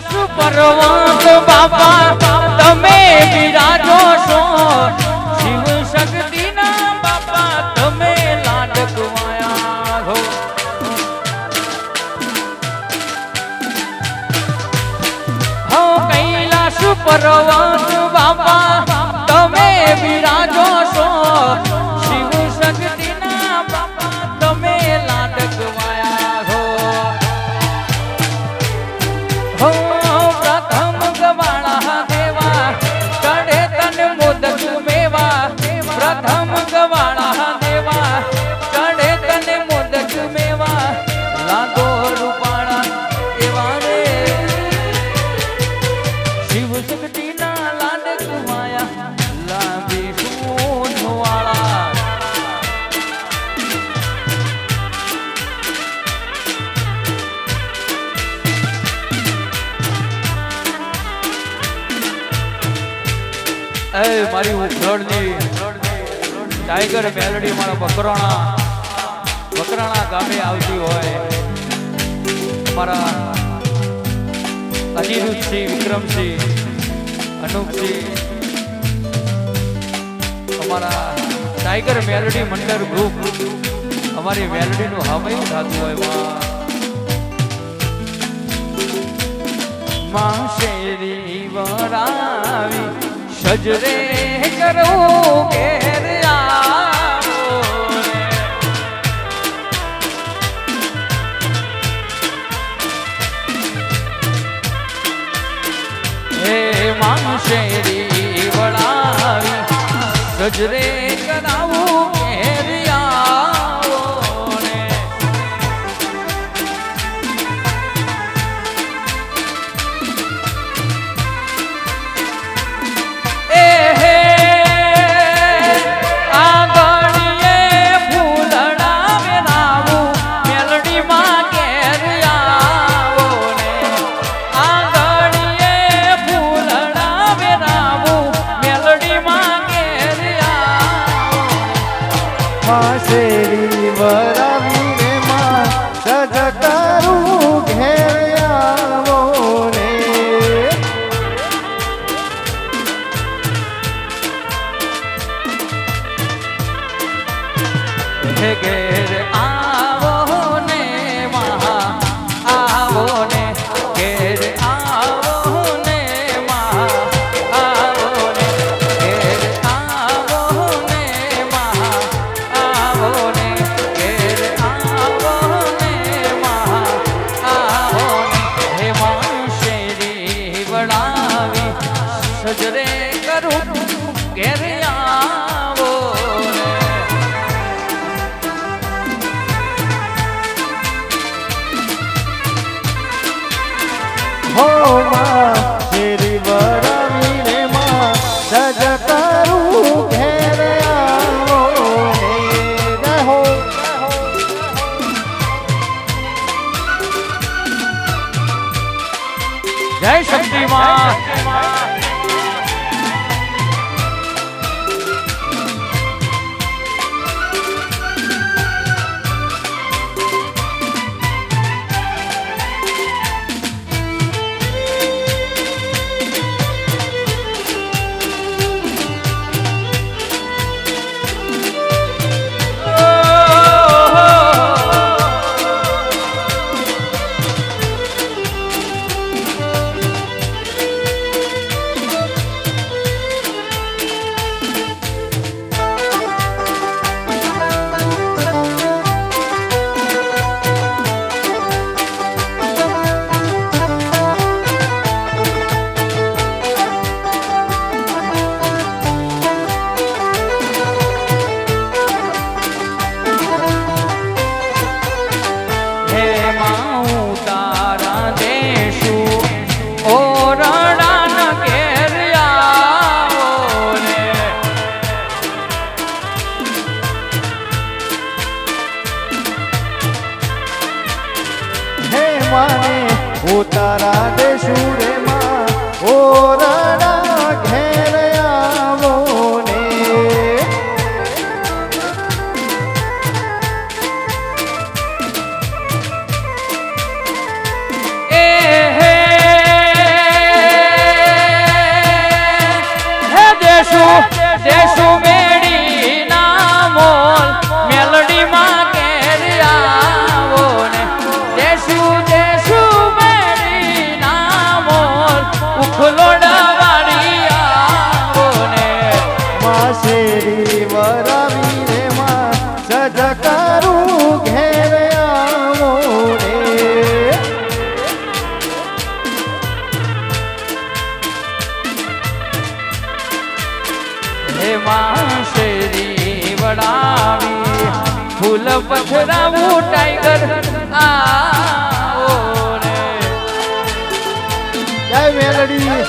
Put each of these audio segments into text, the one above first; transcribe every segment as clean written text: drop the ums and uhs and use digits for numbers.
કૈલાસ પર્વત બાપા તમે બિરાજો છો, શિવ શક્તિના બાપા તમે લાડકવાયા છો. હો કૈલાસ પર્વત બાપા તમે બિરાજો છો, શિવ શક્તિના બાપા તમે લાડકવાયા છો. હો પ્રથમ ગવાળા દેવા ચડે તને મોદક મેવા, પ્રથમ ગવાળા દેવા ચડે તને મોદક મેવા, લાગો રૂપાળા એવા રે શિવ શક્તિના લાડકવાયા લાંબી સૂંઢવાળા. એ મારી ઉખડની ટાઈગર મેલડી મારા બકરાણા ગામે આવતી હોય, અમારા અનિરુદ્ધસિંહ, વિક્રમસિંહ, અનુપસિંહ, અમારા ટાઈગર મેલડી મંડળ ગ્રુપ, અમારી મેલડીનું હામયું થતું હોય. માં શેરી વરાવી સજરે કરું ઘેર આવો રે. હે માં શેરી વળાવી સજરે કરાવું ઘેર આવો રે. શેરી વરાવી રે માં સજ કરું ઘેર આવો રે. ઘેર આવો ને મહા આવો ને, ઘેર આવો ને મહા આવો ને, ઘેર આવો ને મહા આવો ને, ઘેર આવો ને મહા આવો ને. હે માં શેરી વળાવી સજરે કરું ઘેર આવો ને. હો માં શેરી વરાવી રે માં સજ કરું ઘેર આવો રે. જય હો જય શક્તિ માં. ઉતારા દેશું રે માં ઓરડા ઘેર આવો ને. એ હે માં શેરી વડાવી ફૂલ પથરાવું ટાઈગર આવો રે જય મેલડી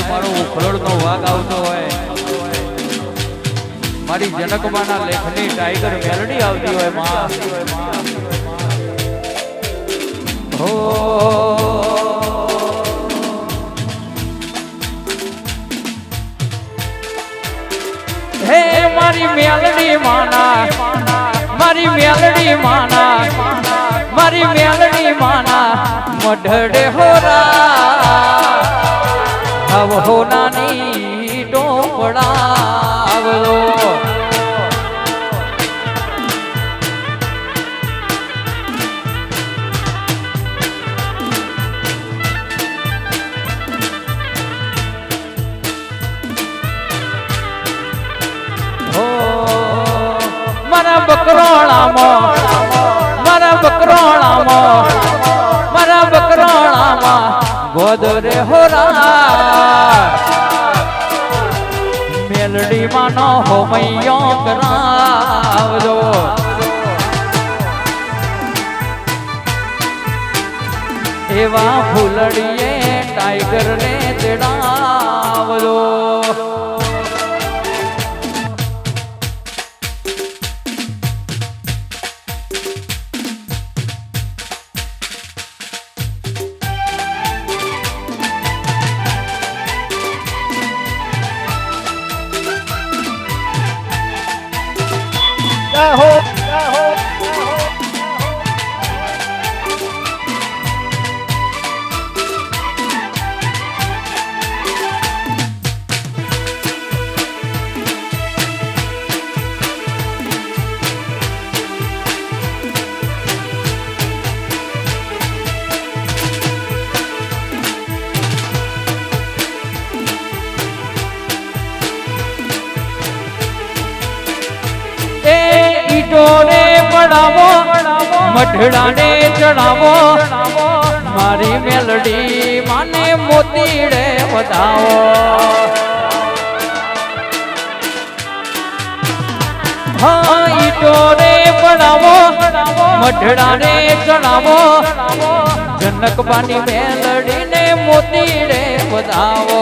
મારો ઉખલોડનો વાઘ આવતો હોય મારી જનકબાના લેખની ટાઈગર મેલડી આવતી હોય માં હો હે મારી મેલડી માના મારી મેલડી માના મારી મેલડી માના મઢડે હોરા હવ હોનાની ટોપડાવલો હો મારા બકરોળામાં મારા બકરોળામાં મારા બકરોળામાં ગોદરે હોરા મેલડી માનો હોમૈયો કરાવજો એવા ફૂલડીએ ટાઈગર ને તેડાવજો હો ઈટોને પડાવો મઢડાને ચડાવો મારી મેલડી માને મોતીડે વધાવો હા ઈટોને પડાવો મઢડાને ચડાવો જનકબાની મેલડીને મોતીડે વધાવો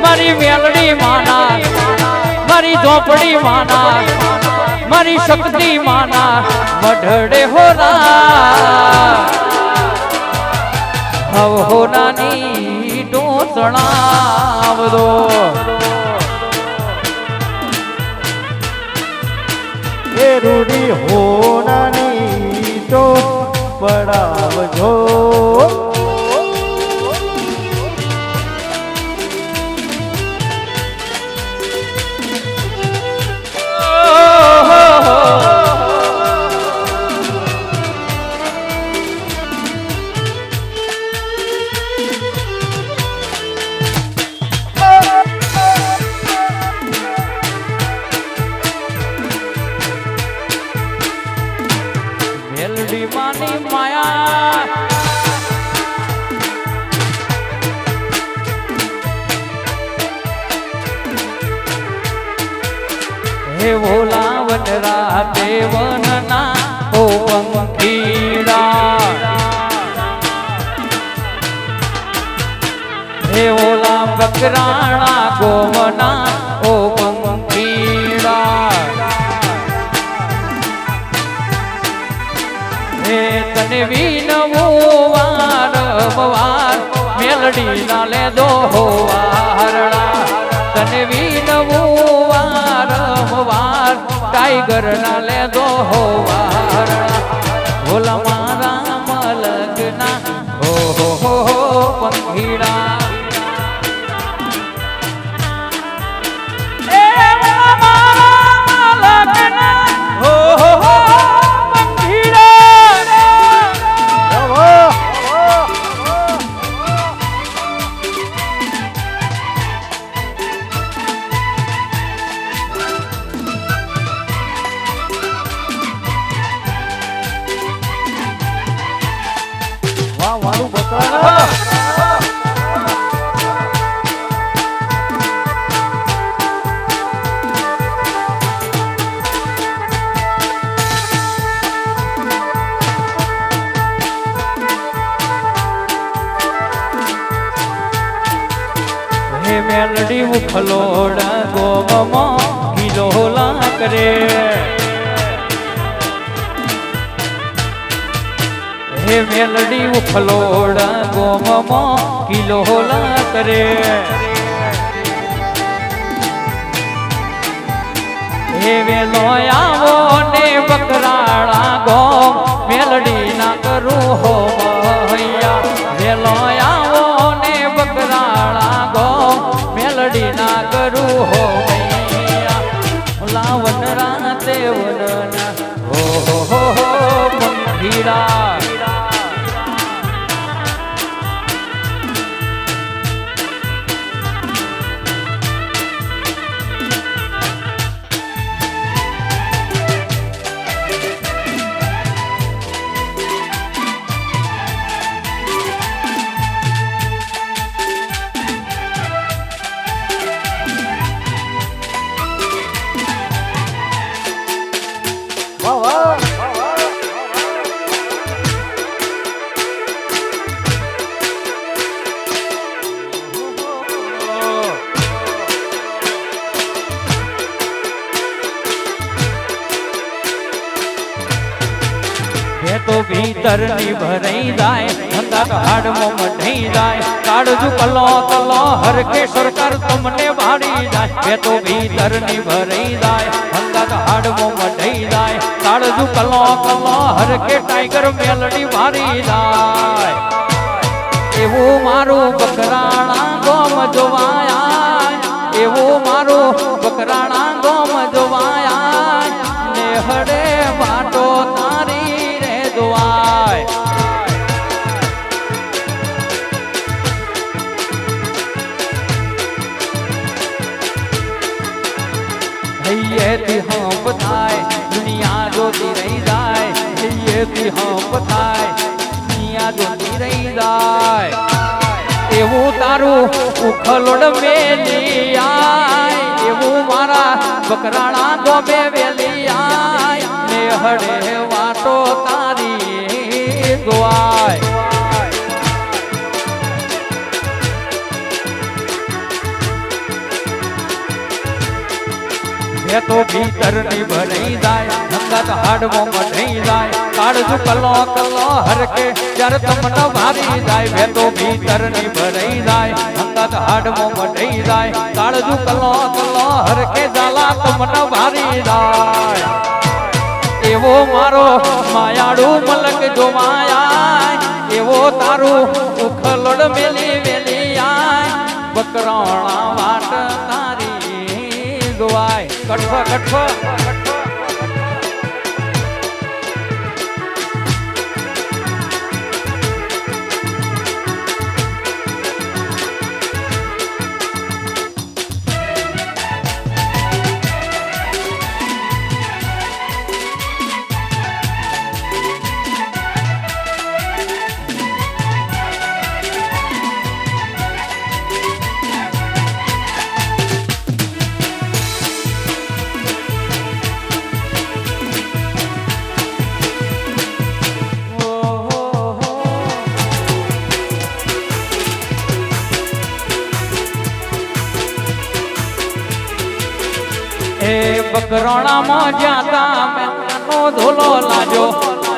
મારી મેલડી માના મારી ઝોપડી માના મારી શક્તિ માના મઢડે હોરા હવ હોનાની ટોસણાવદો એ રૂડી હોનાની તો પડાવજો મેલડી માની માયા હે ભોલાવન રાતે વનના ઓ પંખીડા હે ઓલા બકરાણા ગોવના ઓ પંખીડા હે તને વિનવું વાર મેલડી ના લે દો વારણા તને વિનવું વાર ટાઈગર ના લે દો વારણા હે મેલડી ઉખલોડા ગોમમાં કિલોલા કરે હે મેલડી ઉખલોડા ગોમમાં કિલોલા કરે હે વેલો આવો ને બકરાળા ગોમ મેલડી ના કરું હો મૈયા વેલો આવો ને બકરાળા ગોમ મેલડી ના કરું હો મૈયા લાવન રાતે વનના હો પંખીડા તો ભીતર ની ભરાઈ જાય અંદાજ હાડમાં મઢાઈ જાય કાળજુ કલો કલો હર કે સરકાર તમને ભાડી જાય બે તો ભીતર ની ભરાઈ જાય અંદાજ હાડમાં મઢાઈ જાય કાળજુ કલો કલો હર કે ટાઈગર મેલડી ભારી જાય એવું મારું બકરાણા ગોમ જોવાયા એવું મારું બકરાણા ગોમ જોવાયા ને હડે વાટો તારી હૈયેથી હંપ થાય દુનિયા જોતી રહી જાય હૈયેથી હંપ થાય દુનિયા જોતી રહી જાય એવું તારું ઉખલોડ મેલી આય એવું મારા બકરાણા ગોમે વેલી આય ને હડે વાટો તારી દોવાય તો ભીતર ની ભરાઈ જાય અંગત હાડમાં મઢાઈ જાય કાળજુ કલો કલો હરકે જ્યારે તમને ભારી જાય વે તો ભીતર ની ભરાઈ જાય અંગત હાડમાં મઢાઈ જાય કાળજુ કલો કલો હરકે जाला તમને ભારી જાય એવો મારો માયાડું મલક જોવાયા એવો તારું ઉખલોડ મેલી વેલી આય બકરાણા વાટ તારી દોવાય કઠવા કઠવા બકરોણા માં જાતા મેનો ધોલો લાજો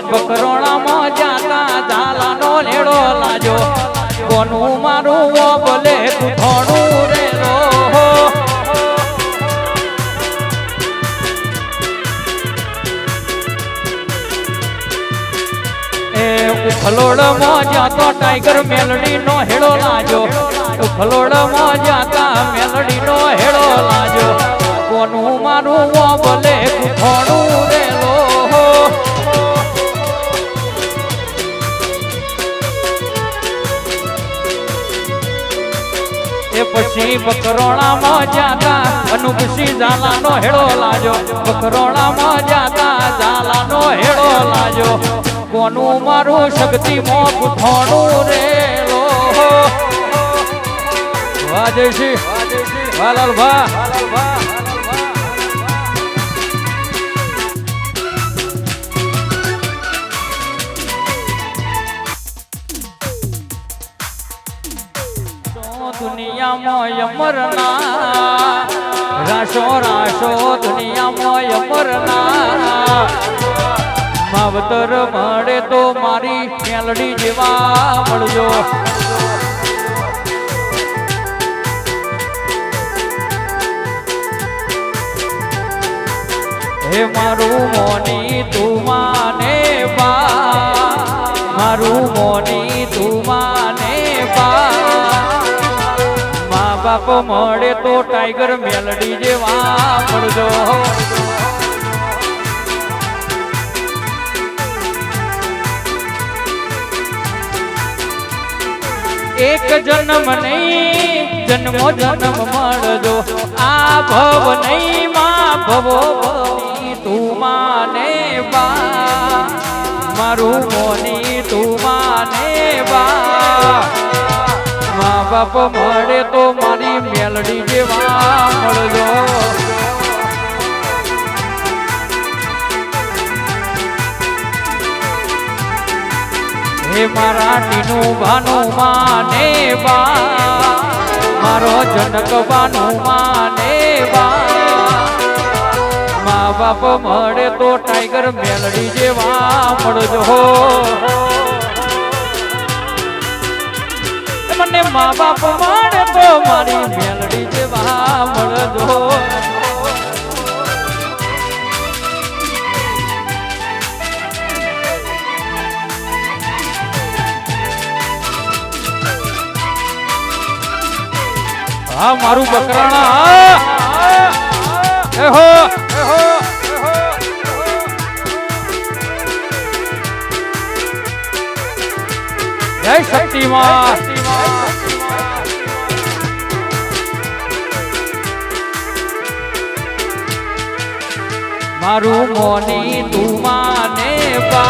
બકરોણા માં જાતા ઝાલા નો લેડો લાજો કોનું મારું ઓ બોલે તું થોડું રેલો એ ઉખલોડ માં જાતો ટાઈગર મેલડી નો હેડો લાજો ઉખલોડ માં જાતા મેલડી નો હેડો લાજો કોનું મારું ઓ બોલે થોડું રેલો એ પછી બકરોણા માં જાતા અનુપસી ઝાલા નો હેડો લાજો બકરોણા માં જાતા ઝાલા નો હેડો લાજો કોનું મારું શક્તિ મોં ગુઠોણું રેલો વાજયસી વાલાલ ભા દુનિયામાં યમરના રાશો રાશો દુનિયામાં યમરના માવતર મળે તો મારી મેલડી જેવા મળજો હે મારું મોની તું માને બા મારું મોની તું માને બા મા બાપ મળે તો ટાઈગર મેલડી જેવા મળજો એક જન્મ નહીં જન્મો જન્મ મળજો આ ભવ નહીં માં ભવો ભવી તું માને બા મારું મોની તું માને બા મા બાપ મળે તો મારી મેલડી જેવા મળજો હે મારા ટીનું ભાનું માને બા મારો જનક ભાનું માને બા મા બાપ મળે તો ટાઈગર મેલડી જેવા મળજો મને મા બાપ મળે તો મારી મેલડી જેવા મળજો હા મારું બકરાણા એહો જય શક્તિમાં મારું મોની તું માને બા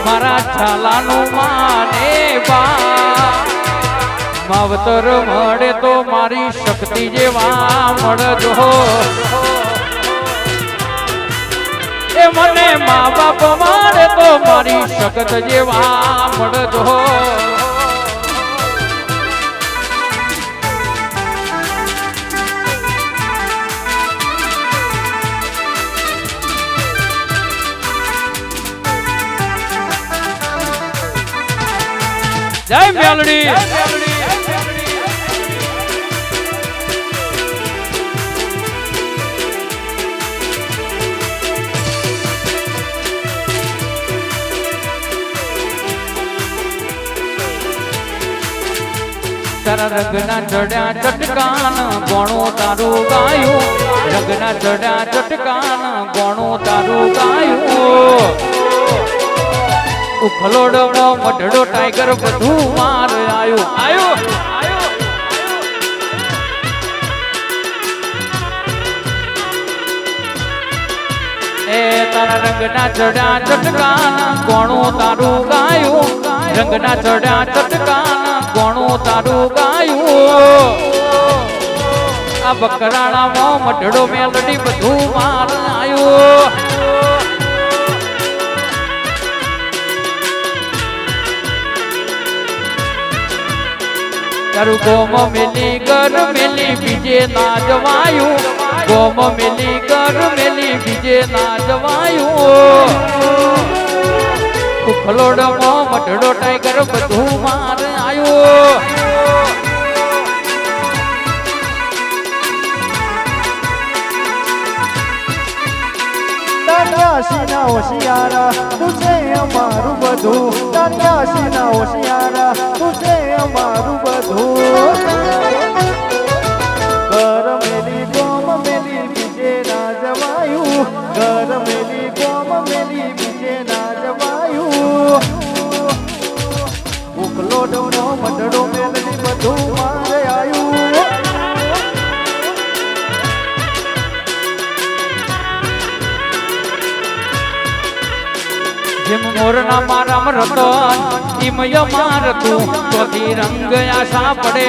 મારા છાલાનું માને બા માવતર મળે તો મારી શક્તિ જેવા મળજો એ મને મા બાપ મળે તો મારી શક્ત જેવા મળજો જય મેલડી તારા રંગના ચડ્યા ચટકાન ગોણું તારું ગાયું રંગના ચડ્યા ચટકાન ગોણું તારું ગાયું ઉખલોડનો મઢડો ટાઈગર બધું માર આયો એ તારા રંગના ચડ્યા ચટકાન ગોણું તારું ગાયું રંગના ચડ્યા ચટકાન ગોણું તારું ગાયું આ બકરાણામાં મઢડો મેલડી બધું માર આયો તારું ગોમ મેલી કર મેલી બીજે ના જવાયું ગોમ મેલી કર મેલી બીજે ના જવાયું ઉખલોડમાં મઢડો ટાઈગર બધું માર આયો તારિયાસીના હોશિયારા તું છે અમારું બધું તારિયાસીના હોશિયારા તું છે અમારું બધું ઘર મેલી ગોમ મેલી બીજે ના જવાયું ઘર મેલી ગોમ મેલી બીજે ના જવાયું ઉકલોડનો મઢડો મેલડી બધું મારે આયું જેમ મોરના મારા રતન ઇમય મારતું ચોથી રંગ આશા પડે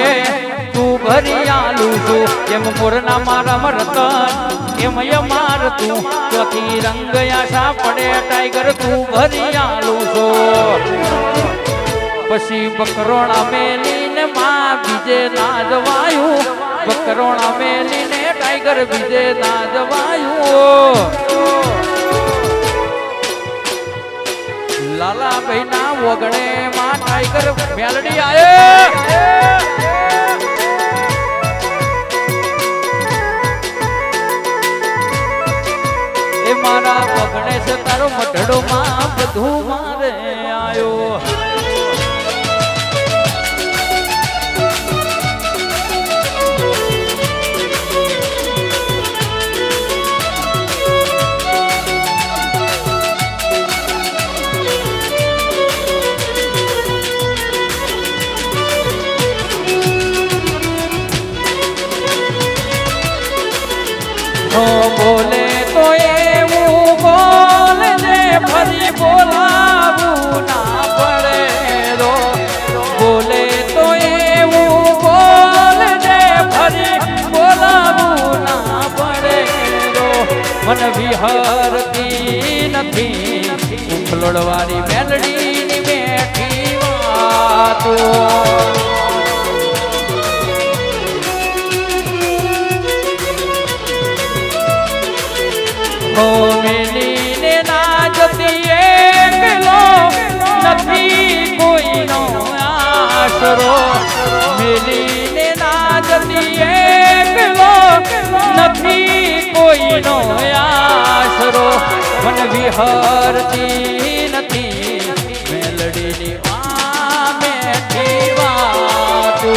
તું ભરી આલું છું જેમ મોરના મારા રતન ઇમય મારતું ચોથી રંગ આશા પડે ટાઈગર તું ભરી આલું છું પછી બકરોણા મેલીને માં બીજે ના જવાયું બકરોણા મેલીને ટાઈગર બીજે ના જવાયું લાલાભાઈ ના વગણે માં ટાઈગર મેલડી આયે એ મારા વગણે છે તારો મઢડો માં બધું મારે આયો બોલે તો એવું બોલજે ફરી બોલાવું ના પડે રો બોલે તો એવું બોલજે ફરી બોલાવું ના પડે રો મન વિહરતી નથી ઉખલોડવાળી મેલડીની બેઠી વાતો મેલીને ના જતી એકલો નથી કોઈનો આશરો મેલીને ના જતી એકલો નથી કોઈનો આશરો મન વિહરતી નથી મેલડીની આ મેઠી વાતો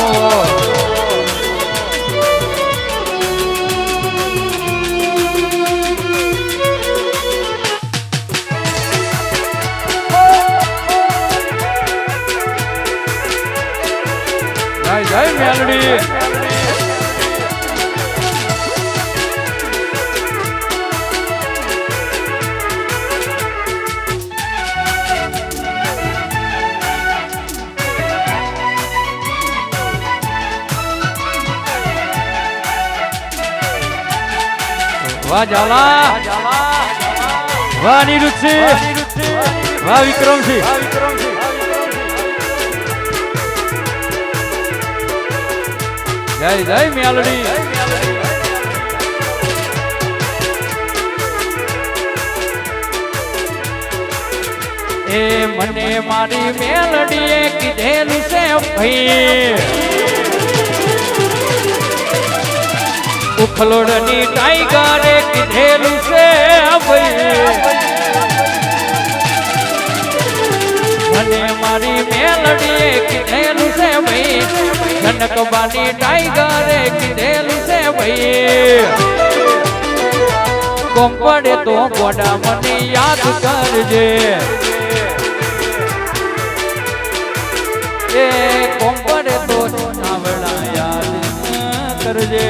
જય મેલડી વાહ ઝાલા વાહ નિરુદ્ધસિંહ વાહ વિક્રમસિંહ જય જય મેલડી એ મને મારી મેલડીએ કીધેલું છે ભાઈ ઉખલોડની ટાઈગરે કીધેલું છે ભાઈ મને મારી મેલડીએ કીધેલું છે ભાઈ જનકબાની ટાઈગરે કીધેલું છે ભાઈ કોમ પડે તો ગોડા મને યાદ કરજે એ કોમ પડે તો નાવડા યાદ કરજે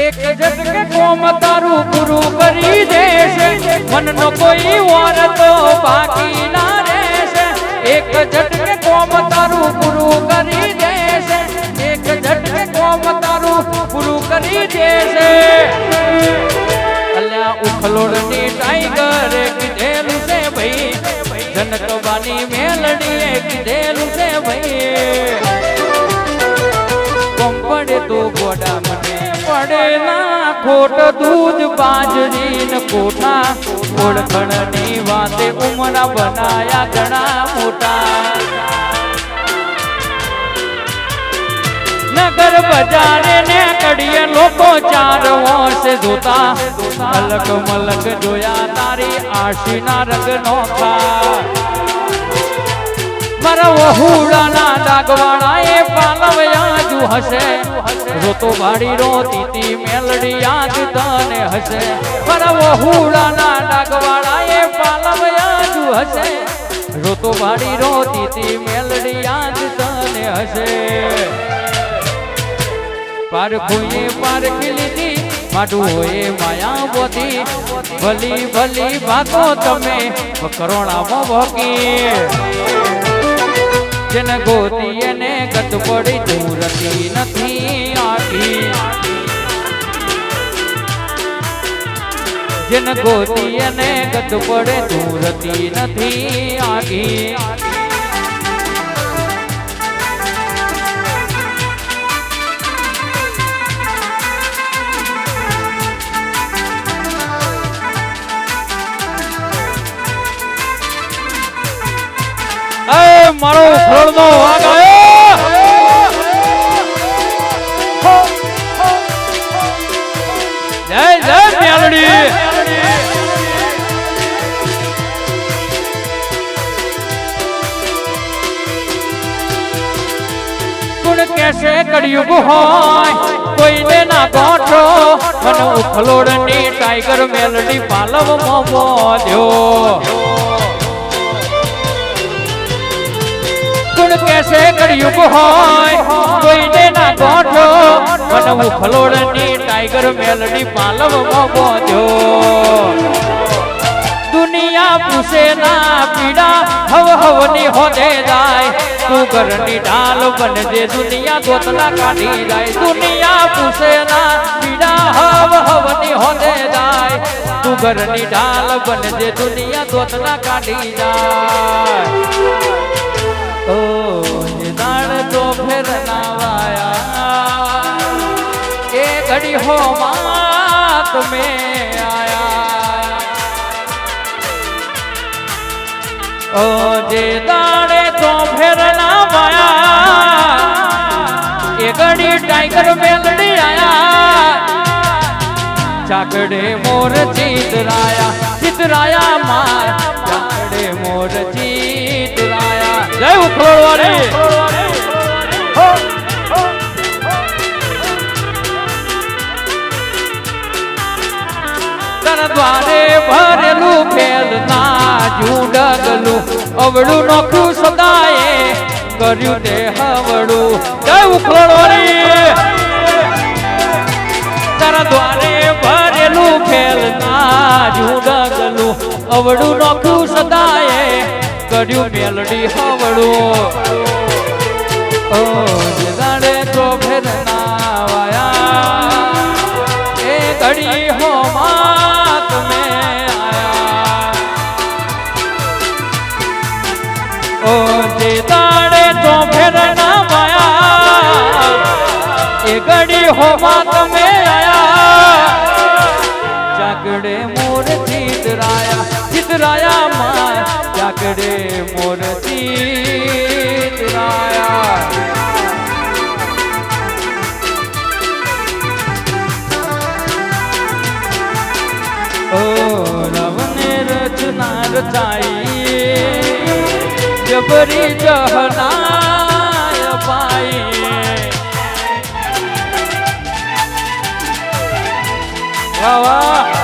એક ઝટકે કોમ તારું પૂરું કરી દેશે મનનો કોઈ વાર તો બાકી ના રહેશે એક ઝટકે કોમ તારું પૂરું કરી દેશે એક ઝટકે કોમ તારું પૂરું કરી દેશે અલ્યા ઉખલોડની ટાઈગરે કીધેલું છે ભાઈ જનકબાની મેલડીએ કીધેલું છે ભાઈ કોમ પડે તો ગોડા મને પડે ના ખોટ દૂધ બાજરી ન કોઠા ઓળખણની વાતે ઉમરા બનાયા ઘણા મોટા નગર બજારે ને કડીએ લોકો ચાર વર્ષ જોતા અલગ મલક જોયા તારી આશીના રંગ નોખા મારા વહુડાના ડાગવાળા એ પાલવયા જુ હશે રોતો વાડી રોતી તી મેલડી યાદ તને હશે મારા વહુડાના ડાગવાળા એ પાલવયા જુ હશે રોતો વાડી રોતી તી મેલડી યાદ તને હશે પારખુએ પારખી લીધી માડું હોય માયા બોધી ભલી ભલી વાતો તમે કરોડામાં ભોગી જન ગોતી એને ગત પડી દૂરતી નથી આખી જન ગોતી એને ગત પડે દૂરતી નથી આખી મારો ફળનો વાગ જય જય મેલડી ગુણ કેસે કળિયુગ હોય કોઈને ના ગોઠો મને ઉખલોડની ટાઈગર મેલડી પાલવમાં બોધ્યો કેસે કળિયુગ હોય કોઈને ના ગોઠો મને ઉખલોડની ટાઈગર મેલડી પાલવમાં બોધ્યો દુનિયા પૂછે ના પીડા હવ હવની હોદે જાય તું ઘરની ઢાલ બનજે દુનિયા ગોતલા કાઢી જાય દુનિયા પૂછે ના પીડા હવ હવની હોદે જાય તું ઘરની ઢાલ બનજે દુનિયા ગોતલા કાઢી જાય ઓ દાણ તો ફેર નાવાયા એ ઘડી હો માત મે આયા ઓ જે દાણે તો ફેર નાવાયા એ ઘડી ટાઈગર મેલડી આયા ચાકડે મોર ચિતરાયા માર ચાકડે મોર ચિતરાયા જય ઉખલોડવાળી તન દ્વારે ભરેલું ફેલ ના ઝુંડગલું અવળું નોખું સદાએ કર્યું તે હવળું જય ઉખલોડવાળી તન દ્વારે ભરેલું ફેલ ના ઝુંડગલું અવળું નોખું સદાએ કર્યું મેલડી હવળું ઓ જગાડે તો ફેર નાવાયા એ ઘડી હો માત મે આયા ઓ જે દાડે તો ફેર નાવાયા એ ઘડી હો માત મે આયા ચાકડે મોર ચિતરાયા માર ચાકડે મોર ચિતરાયા ઓ રવને રચના રચાઈ જબરી જહનાય પાઈ વાહ વાહ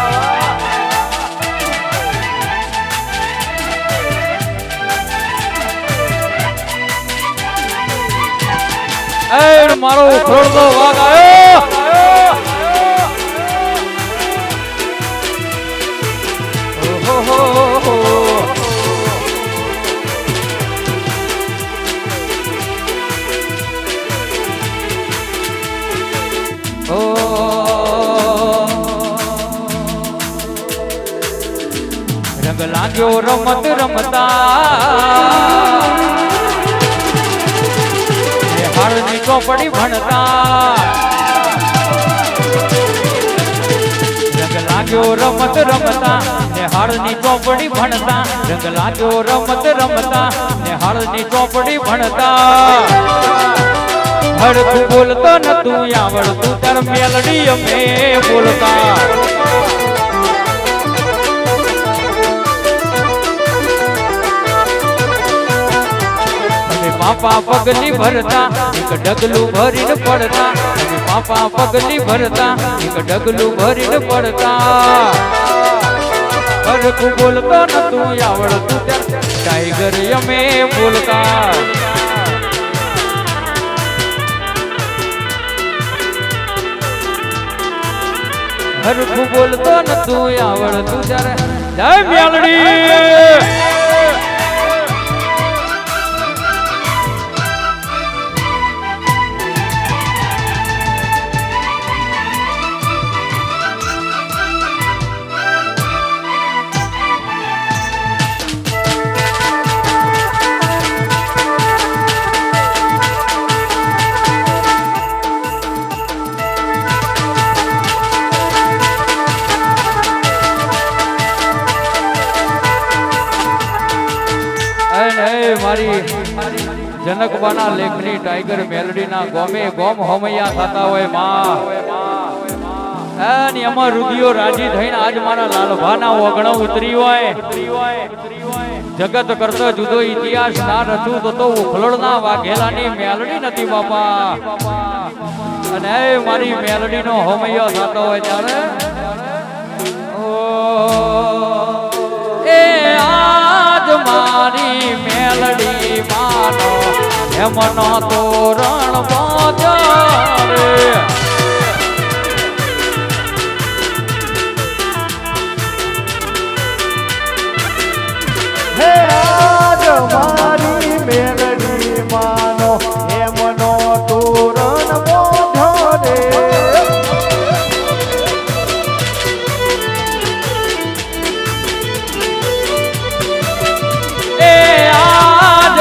મારો ઉખલોડનો વાગ આવ્યો રંગ લાગ્યો રમત રમતા હારની ચોપડી ભણતા રંગ લાગ્યો રમત રમતા ને હારની ચોપડી ભણતા રંગ લાગ્યો રમત રમતા ને હારની ચોપડી ભણતા હરખું બોલતો નતું આવડતું તાર મેલડી અમે બોલતા પાપા પગલી ભરતા એક ડગલું ભરીને પડતા પાપા પગલી ભરતા એક ડગલું ભરીને પડતા હરખું બોલતો નતું આવડતું ત્યારે ટાઈગર અમે બોલતા હરખું બોલતો નતું આવડતું ત્યારે જય મેલડી મારી જનકબાના લેખની ટાઈગર મેલડીના ગોમે ગોમ હોમૈયા થતા હોય માં અને એમાં રુધિયો રાજી થઈને આજ મારા લાલભાના ઓગણો ઉતરી હોય જગત કરતો જુદો ઇતિહાસ ના રચું તો ઉખલોડના વાઘેલાની મેલડી નથી બાપા અને મારી મેલડીનો હોમૈયો થતો હોય ત્યારે એ આજ મારી મેલડી માનો એમનો તોરણ બાજારે હે આજ મારી મેલડી માનો એમનો તોરણ બાજારે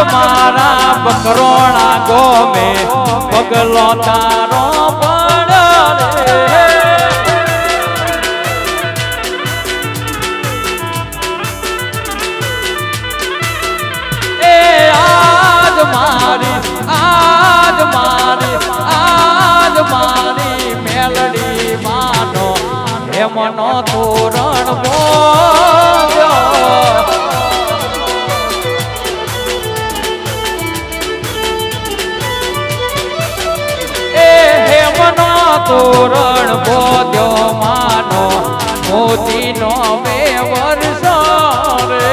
મારા બકરોણા ગોમે પગલો તારો પડે એ આજ મારી મેલડી માનો એમનો તોરણ બોલ્યો તોરણ બોધ્યો માનો મોતીનો મે વર્ષો રે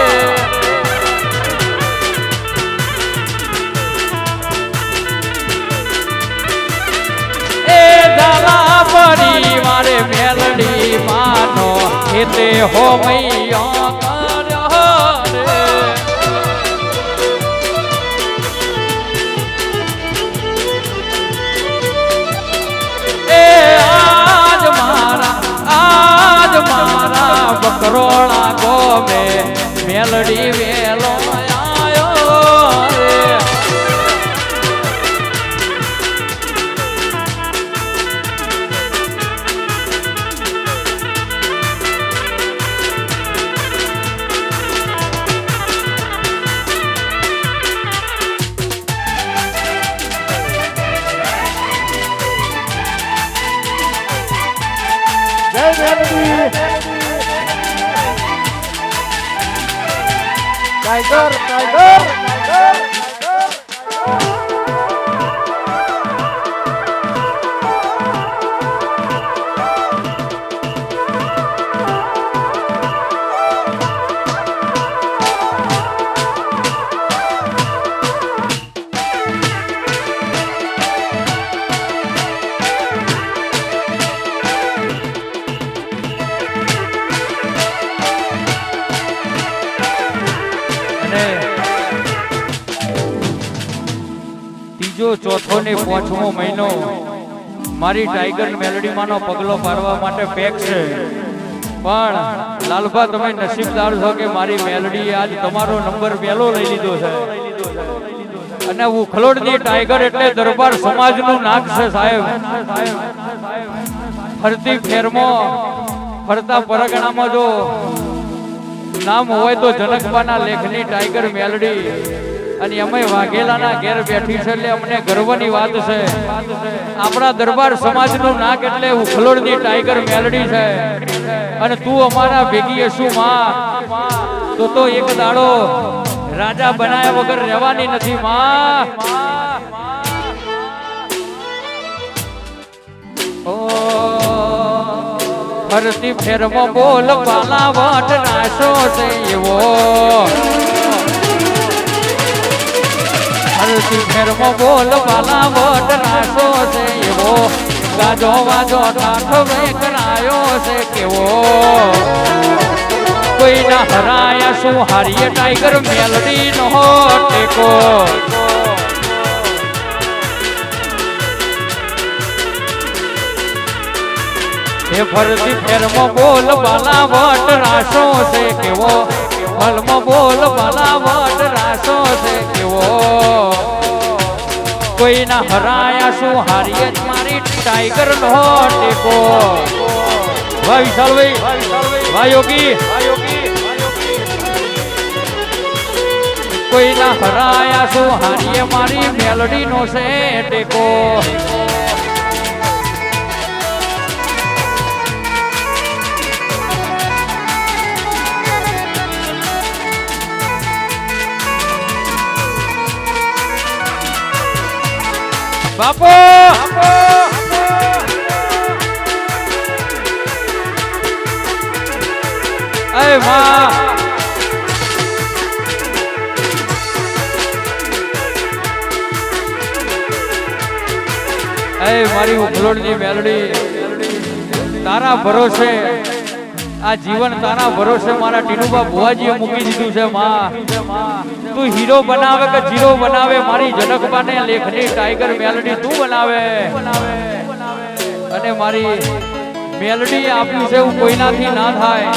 એ દાલા પરિવારે મેલડી માનો એટલે હોમૈયો કર્યો રે બકરોળા ગોમે મેલડી વેલો આયો રે જય મેલડી टाइगर टाइगर ત્રીજો ચોથો ને પાંચમો મહિનો મારી ટાઈગર મેલડી માનો પગલો પાડવા માટે પેક છે પણ લાલભા તમે નસીબદાર છો કે મારી મેલડી આજ તમારો નંબર પહેલો લઈ લીધો છે અને ઉખલોડની ટાઈગર એટલે દરબાર સમાજનું નાક છે સાહેબ ફરતી ફેરમાં ફરતા પરગણામાં જો નામ હોય તો જનકબાના લેખની ટાઈગર મેલડી અને અમે વાઘેલાના ઘેર બેઠી છે એટલે અમને ગર્વની વાત છે. આપણા દરબાર સમાજનું નાક એટલે ઉખલોડની ટાઈગર મેલડી છે અને તું અમારા ભેગી હશું માં તો એક દાડો રાજા બનાયા વગર રહેવાની નથી માં. ઓ ફરતી ફેરમાં બોલ પાલા વટ નાશો છે એવો ફરતી ફેરમાં બોલ પાલા વટ નાશો છે એવો ગાજો વાજો ઠાઠ વેકરાયો છે કેવો કોઈના હરાયા શું હારીએ ટાઈગર મેલડી નો ટેકો. હે ફરતી ફેરમાં બોલ બાલા વટ રાશો છે કેવો ફલમાં બોલ બાલા વટ રાશો છે કેવો કોઈના હરાયા શું હારીએ મારી ટાઈગર નો ટેકો. વાહ વિશાલભાઈ વાહ યોગી કોઈના હરાયા શું હારીએ મારી મેલડી નો છે ટેકો. બાપો અય માં અય મારી ઉખલોડની મેલડી તારા ભરોસે આ જીવન તારા ભરોસે મારા ટીનુબા ભુવાજીએ મૂકી દીધું છે માં. તું હીરો બનાવે કે જીરો બનાવે મારી જનકબાને લેખની ટાઈગર મેલડી તું બનાવે અને મારી મેલડી આપ્યું છે એવું કોઈનાથી ના થાય.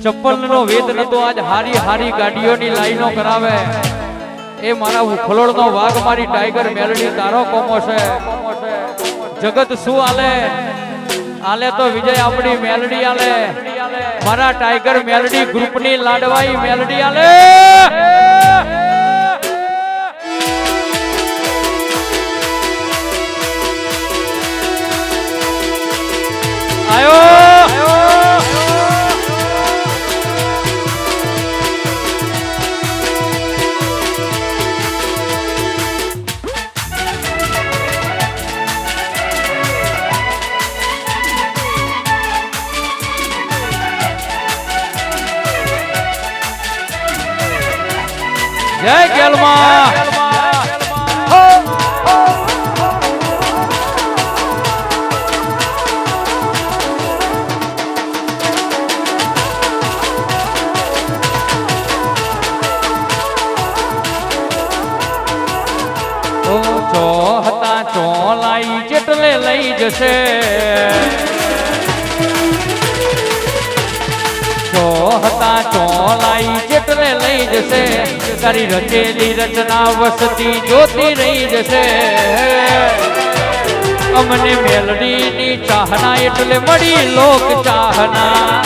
ચપ્પલનો વેદ નતો આજ હારી હારી ગાડીઓની લાઈનો કરાવે એ મારા ઉખલોડનો વાઘ મારી ટાઈગર મેલડી તારો કોમો છે. જગત શું આલે તો વિજય આપણી મેલડી આલે મારા ટાઈગર મેલડી ગ્રુપની લાડવાઈ મેલડી આલે. આયો જય કેલમાં ચો હતા ચો લાઈ જેટલે લઈ જશે ચો હતા ચો લાઈ જેટલે લઈ જશે તારી રચેલી રચના વસતી જોતી રહી જશે. અમને મેલડીની ચાહના એટલે મળી લોક ચાહના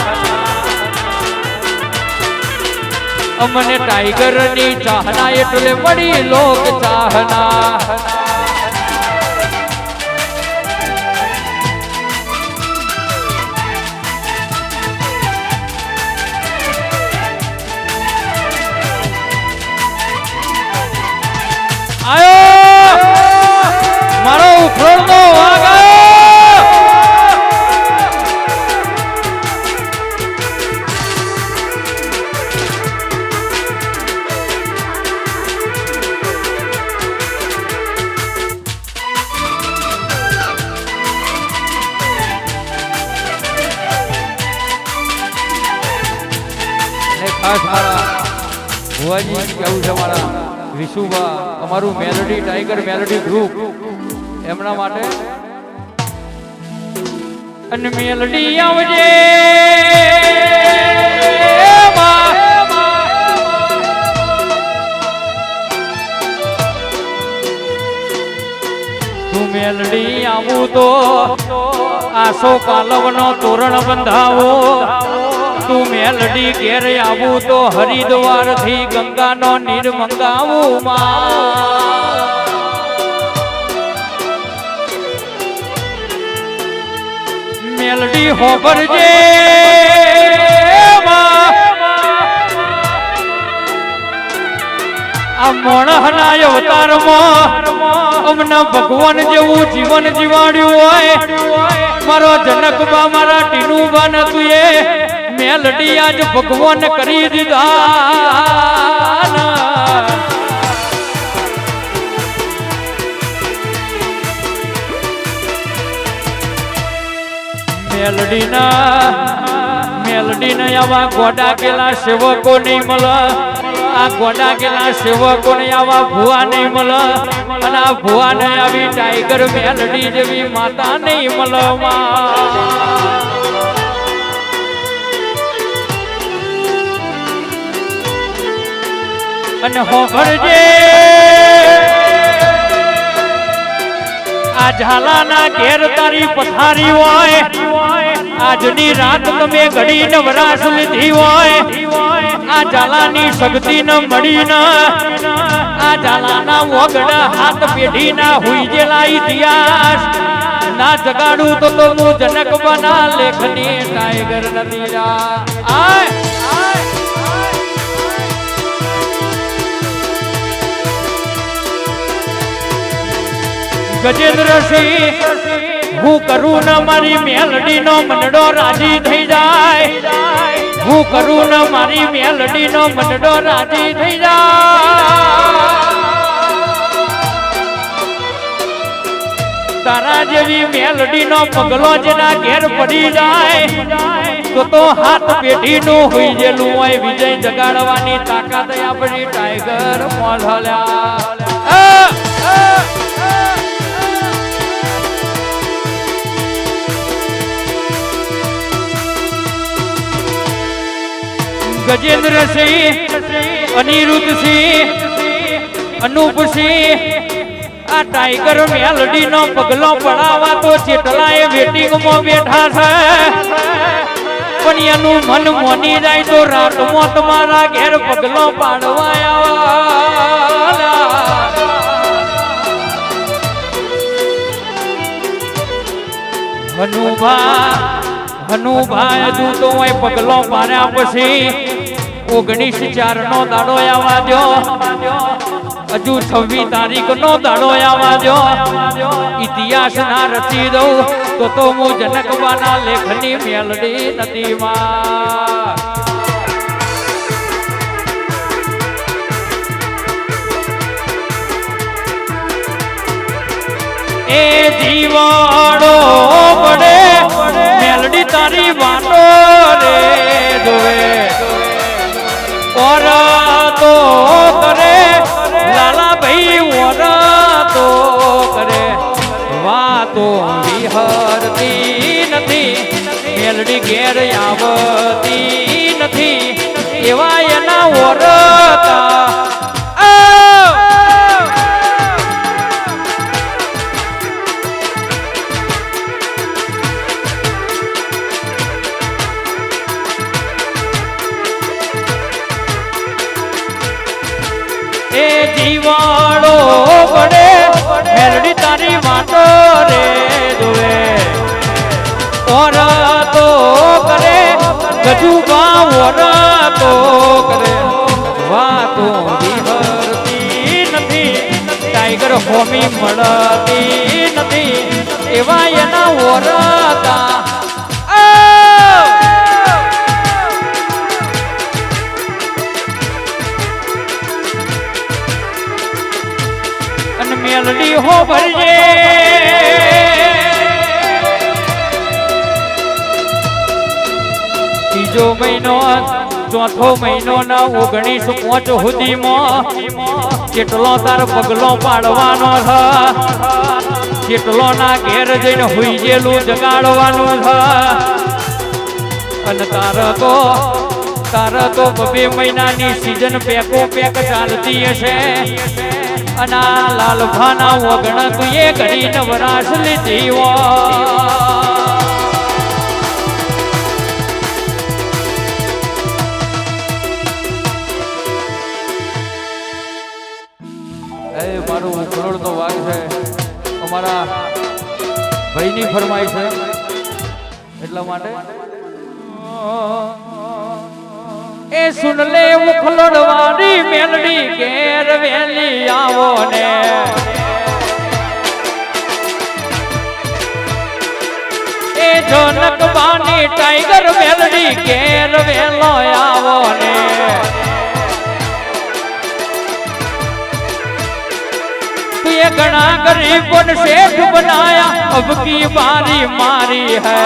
અમને ટાઈગરની ચાહના એટલે મળી લોક ચાહના. આયો મારો ઉખલોડનો વાઘ ખાસ મારા ભુવાજી કેવું છે મારા વિશુભા અમારું મેલડી ટાઈગર મેલડી ગ્રુપ એમના માટે અને મેલડી આવજે તું મેલડી આવું તો આસો પાલવનો તોરણ બંધાવો તું મેલડી ઘેર આવું તો હરિદ્વાર થી ગંગાનો નીર મંગાવું માં મેલડી હોબરજે આ મોણહના અવતારમાં અમને ભગવાન જેવું જીવન જીવાડ્યું હોય મારો જનકબા મારા ટીનુબા ને તું એ મેલડી આજ ભગવાન કરી દીધા મેલડીના આવા ગોડા કેલા સેવકો નહીં મળે આ ગોડા કેલા સેવકો ને આવા ભુવા નહીં મળે અને આ ભુવા ને આવી ટાઈગર મેલડી જેવી માતા નહીં મળે અને હોભરજે આ ઝાલાના ઘેર તારી પથારી હોય આજની રાત તમે ઘડી નવરાશ લીધી હોય આ ઝાલાની શક્તિ ન મળી ન આ ઝાલાના વગડા હાથ પેઢી ના હુઈ જેલા ઇતિહાસ ના જગાડું તો હું જનક બના લેખની ટાઈગર નથી આય ગજેન્દ્રસિંહ હું કરું ન મારી મેલડી નો મનડો રાજી થઈ જાય હું કરું ન મારી મેલડી નો મનડો રાજી થઈ જાય તારા જેવી મેલડી નો પગલો જેના ઘેર પડી જાય તો હાથ પેઢી નું હોઈ જેલું હોય વિજય જગાડવાની તાકાત આપણી ટાઈગર મોઢલ્યા ગજેન્દ્રસિંહ અનિરુદ્ધસિંહ અનુપસિંહ આ ટાઈગર મેલડી નો પગલો પડાવા તો જેટલાએ વેટિંગ માં બેઠા છે પણ એનું મન મોની જાય તો રાતમાં તમારા ઘેર પગલો પાડવા હનુભા હજુ તો પગલો પાડ્યા પછી 19/4 નો દાડો આવવા દો હજુ 26 તારીખ નો દાડો આવવા દો ઇતિહાસ ના રચી દઉં તો હું જનકબાના લેખની મેલડી નદીમાં એ જીવાડો પડે મેલડી તારી વાતો રે દોવે ઓરા તો કરે લાલા ભાઈ ઓરા તો કરે વાતો વિહરતી નથી મેલડી ઘેર આવતી નથી એવા એના ઓરતા એ જીવાડો પડે મેલડી તારી વાતો રે દોવે ઓરા તો કરે ગજુબા ઓરા તો કરે વાતો વિહરતી નથી ટાઈગર હોમી મળતી નથી એવા એના ઓરતા મેલડી હો ભરજે ત્રીજો મહિનો ચોથો મહિનો ના 19/5 સુધીમાં કેટલો તાર પગલો પાડવાનો છે કેટલો ના ઘેર જઈને હુઈ જેલું જગાડવાનું છે અને તાર તો 2 મહિનાની સીઝન પેકો પેક ચાલતી હશે અને લાલભાના વગણ તું એ ઘડી નવરાશ લીધી ફરમાય છે એટલા માટે એ સુન લે ઉખલડવાળી મેલડી ઘેર વેલી આવો ને એ જનક બાની ટાઈગર મેલડી ઘેર વેલો આવો ને ये गणा गरीबों ने सेठ बनाया अब की बारी मारी है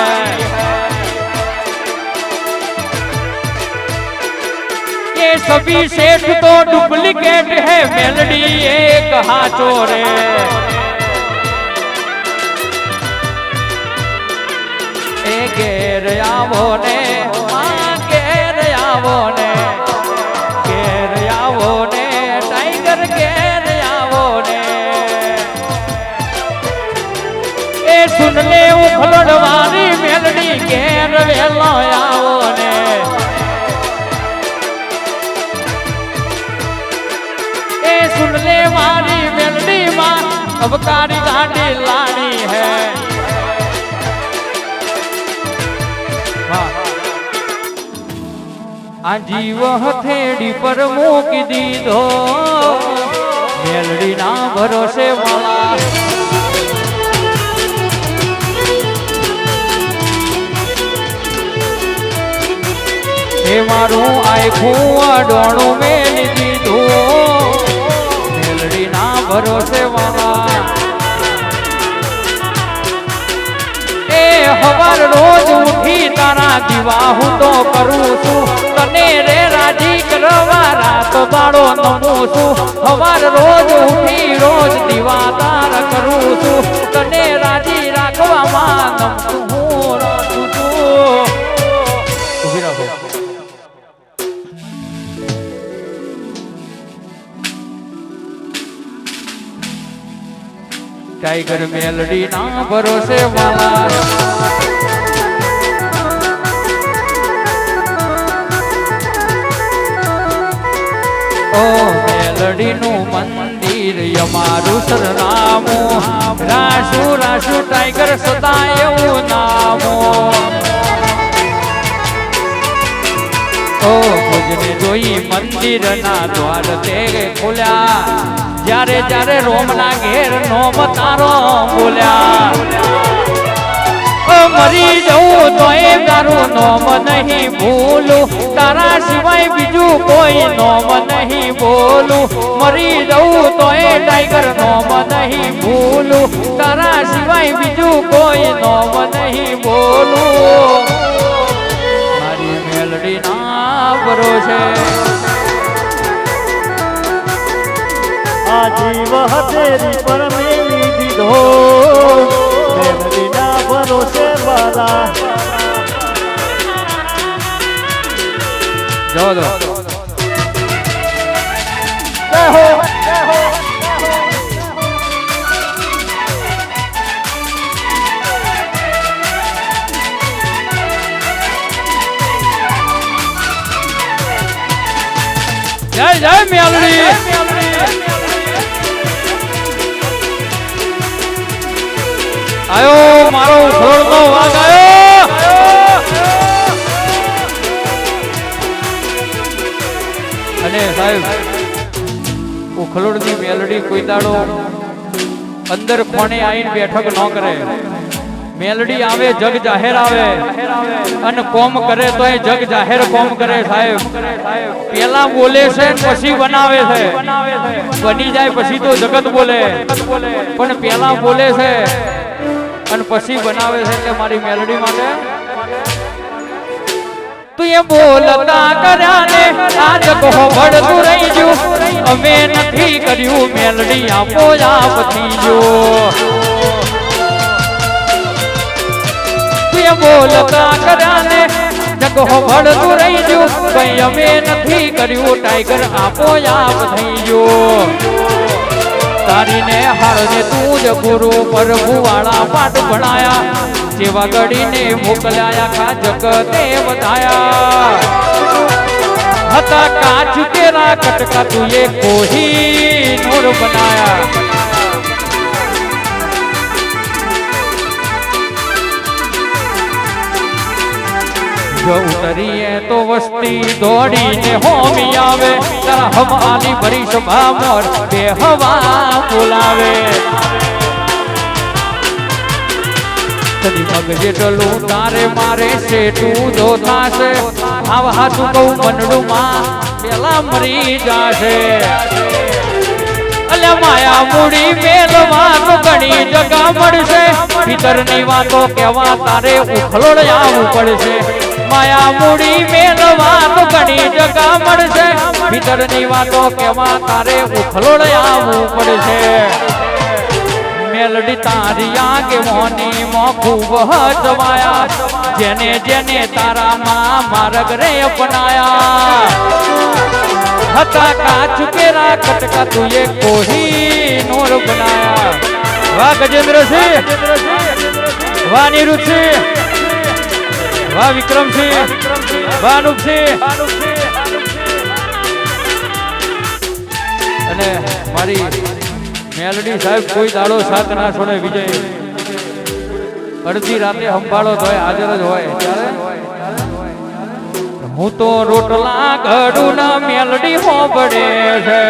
ये सभी सेठ तो डुप्लीकेट है मेलडी एक हाथों रे ए घेर आवो ने घेर आवो ने घेर आवो ने टाइगर घेर आवो ने सुन ले उखलड़वारी मेलडी घेर वेलो आवो ने ए सुन ले मारी मेलडी मां अब कारी गाड़ी लानी है आजीव हथेड़ी पर मूकी दीधो मेलडी ना भरोसे वाला मारू आखू अडोणू मेली दीधू मेलडी ना भरोसे वाला ए हवार रोज उठी तारा दीवा हूँ तो करूँ छू तने रे राजी करवा रात बाड़ो नमू छू हवार रोज उठी रोज दीवा तार करूँ छू तने राजी राखवा मान टाइगर मेलडी ना भरोसे वाला ओ मेलडी नु मंदिर यमारू सरनामो राशु राशु टाइगर सदायऊ नामो ओ भुजने जोई मंदिर ना द्वार ते खुल्या जारे जारे रोमना घेर नोम तारो बोल्या मरी जाऊं तो ए तारू नोम नहीं भूलू तारा सिवाय बीजू कोई नोम नहीं बोलू मरी जाऊं तो ए टाइगर नोम नहीं भूलू तारा सिवाय बीजू कोई नोम नहीं बोलू मारी मेलडी ना भरोसे आजीव हथेरी पर मेली दीधो मेलडी ना भरोसे वाला जाओ दो जय हो जय जय मेलडी आयो मारो उखलोड़नो वाग आयो अने साहेब उखलोड़नी मेलडी कोई दाड़ो अंदर कोणे आईने बैठक न करे मेलडी आवे जग जाहिर आवे अन कोम करे तो ए जग जाहिर कोम करे साहेब पहला बोले से पछी बनावे छे बनी जाए पछी तो जगत बोले पण पहला बोले से अन पछी बनावे छे એટલે મારી મેલડી માટે તું એ બોલતા કર્યાને આજ કહો ભડતું રહી જો અમે નથી કર્યું મેલડી આપો આપ થીજો તું એ બોલતા કર્યાને જગો ભડતું રહી જો કઈ અમે નથી કર્યું ટાઈગર આપો આપ થઈજો तारी ने हार ने तूज गुरु प्रभु वाला पाठ बनाया सेवा गढ़ी ने मोकलाया का जगते बताया हता काच तेरा कटका तू ये कोही नूर बनाया જો ઉતરીએ તો વસ્તી દોડીને હોમી આવે તારા હવાની ભરી સભા મોર બે હવા બોલાવે તની મગજે ડલું તારે મારે સેટું જો થાશે આવા હાથું કહું મનડું માં પેલા મરી જાશે અલ્યા માયા મૂડી મેલવા તો ઘણી જગા મળશે ભીતરની વાતો કહેવા તારે ઉખલોડ આવવું પડશે માયા મૂડી મેલવા તો ઘણી જગા મળશે ભીતરની વાતો કહેવા તારે ઉખલોડ આવવું પડશે મેલડી તારી આગેવાની માં ખૂબ હચવાયા જેને જેને તારા માં માર્ગ રે અપનાયા હતા કાચ કેરા કટકા તુએ કોહી નોર બનાયા વાહ ગજેન્દ્રસિંહ વાહ નિરુદ્ધસિંહ વાહ વિક્રમસિંહ વાહ અનુપસિંહ અને મારી મેલડી સાહેબ કોઈ દાડો સાથ ના છોડે વિજય અડધી રાતે સંભાળો તો હાજર જ હોય હું તો રોટલા ઘડું ના મેલડી હોબડે છે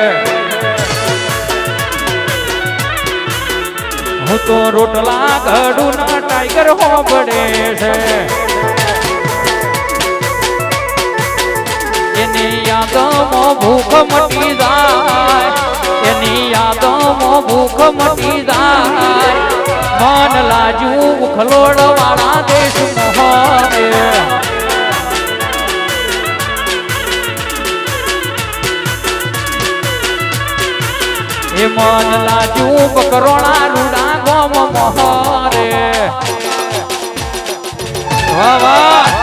હું તો રોટલા ઘડું ના ટાઈગર હોબડે છે એની યાદોમાં ભૂખ મટી જાય એની યાદોમાં ભૂખ મટી જાય મન લાજુ ઉખલોડ વાળા દેશ મોહે એ મન લાજુ બકરોણા રૂડા ગોમ મોહરે વાહ વાહ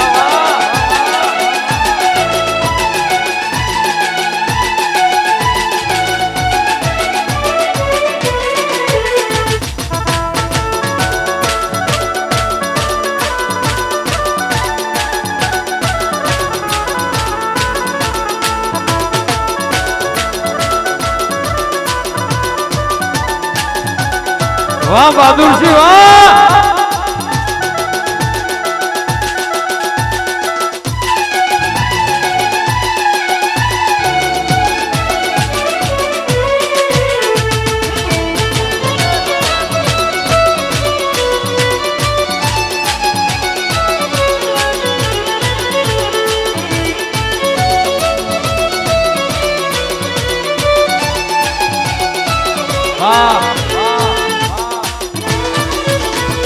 વાહ બહાદુરસિંહ વાહ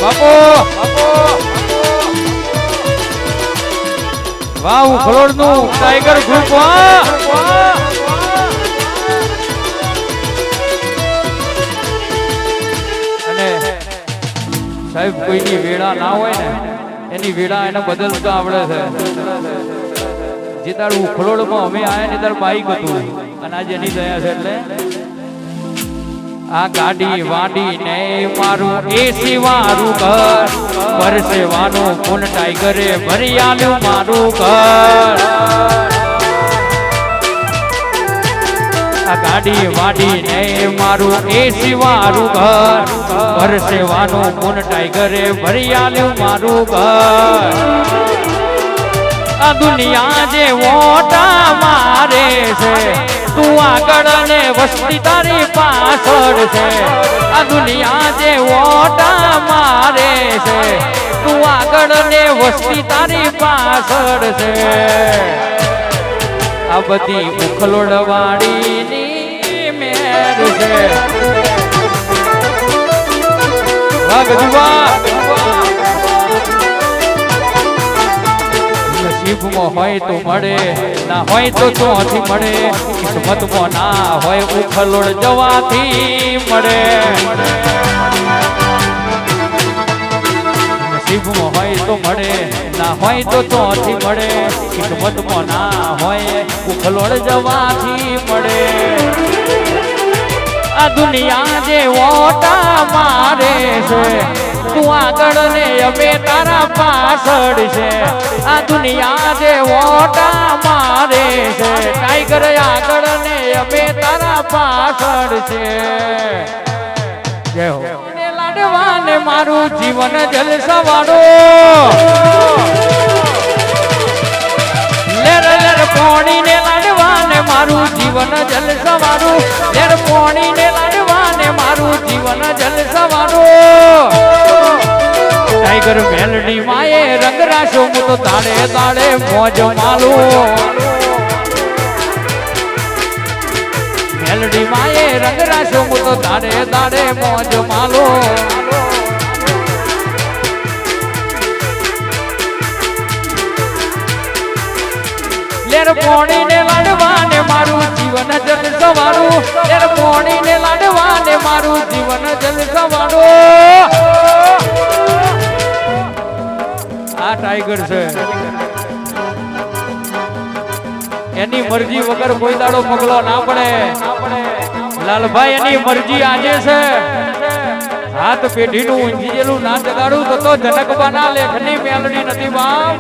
બાપો વાહ ઉખલોડ નું ટાઈગર ગ્રુપ વાહ અને સાહેબ કોઈની વેળા ના હોય ને એની વેળા એને બદલતા આવડે છે જે તાર ઉખલોડ માં અમે આયા ને તાર બાઈક હતું અને આજે એની દયા છે એટલે આ ગાડી વાડી ને મારું એસી વાળું ઘર પરસેવાનું પૂન ટાઈગરે ભરી આલ્યું મારું ઘર આ ગાડી વાડી ને મારું એસી વાળું ઘર પરસેવાનું પૂન ટાઈગરે ભરી આલ્યું મારું ઘર આ દુનિયા જે વોટા મારે છે તું આગળ ને વસ્તી તારી પાછળ છે આ દુનિયા જે ઓટા મારે છે તું આગળ ને વસ્તી તારી પાછળ છે આ બધી ઉખલોડ વાળીની મેર છે નસીબમાં હોય તો મળે ના હોય તો ચોથી મળે કિસ્મતમાં ના હોય ઉખલોડ જવાથી મળે નસીબમાં હોય તો મળે ના હોય તો ચોથી મળે કિસ્મતમાં ના હોય ઉખલોડ જવાથી મળે આ દુનિયા જે ઓટા મારે છે તું આગળ ને અમે તારા પાછળ છે આ દુનિયા જે ઓટા મારે છે ટાઈગર આગળ ને અમે તારા પાછળ છે જય હો લાડવા ને મારું જીવન જલસા વાળો મેલડી માએ રંગ રાશો હું તો તાળે તાળે મોજ માલું મેલડી માએ રંગ રાશો હું તો તાળે તાળે મોજ માલું લેર પોણી ને લાડવા ને મારું જીવન જલ સવારું લેર પોણી ને લાડવા ને મારું જીવન જલ સવારું આ ટાઈગર છે એની મરજી વગર કોઈ દાડો પગલો ના પડે લાલભાઈ એની મરજી આજે છે હાથ પેઢીનું ઊંઘીજેલું ના જગાડું તો જનકબાના લેખની મેલડી નથી બાપ